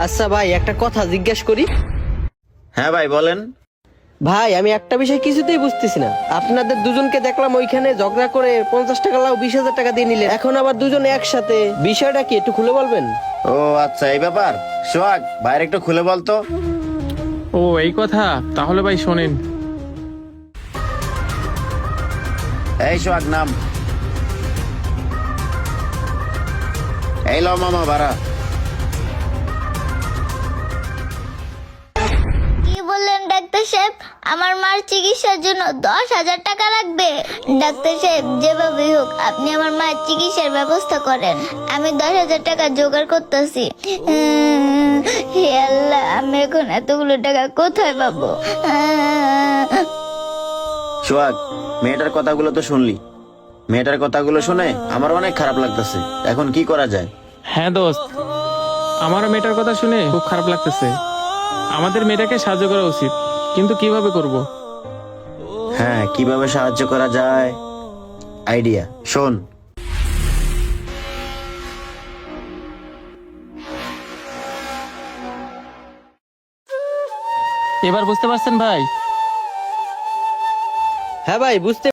আচ্ছা ভাই, একটা কথা জিজ্ঞেস করি। হ্যাঁ ভাই বলেন। ভাই আমি একটা বিষয় কিছুতেই বুঝতেছি না, আপনাদের দুজনকে দেখলাম ওইখানে ঝগড়া করে 50 টাকা লাও 20,000 টাকা দিয়ে নিলেন, এখন আবার দুজনে একসাথে, বিষয়টা কি একটু খুলে বলবেন? ও আচ্ছা, এই ব্যাপার। সোহাগ বাইরে একটু খুলে বলতো। ও এই কথা, তাহলে ভাই শোনেন। এই সোহাগ নাম। এই লো মামা ভাড়া। কি বললেন ডাক্তার সাহেব? আমার মার চিকিৎসার জন্য 10,000 টাকা লাগবে? ডাক্তার সাহেব, যেভাবেই হোক আপনি আমার মায়ের চিকিৎসার ব্যবস্থা করেন। আমি 10,000 টাকা জোগাড় করতেছি। হে আল্লাহ, আমি এখন এতগুলো টাকা কোথায় পাবো? সোহাগ, মেয়েটার কথাগুলো তো শুনলি। মেয়েটার কথাগুলো শুনে আমার অনেক খারাপ লাগতেছে। এখন কি করা যায়? হ্যাঁ দোস্ত, আমারও মেয়েটার কথা শুনে খুব খারাপ লাগতেছে। আমাদের মেয়েটাকে সাহায্য করা উচিত, কিন্তু কিভাবে করব? হ্যাঁ, কিভাবে সাহায্য করা যায়, আইডিয়া শোন। এবার বুঝতে পারছেন ভাই? হ্যাঁ ভাই, বুঝতে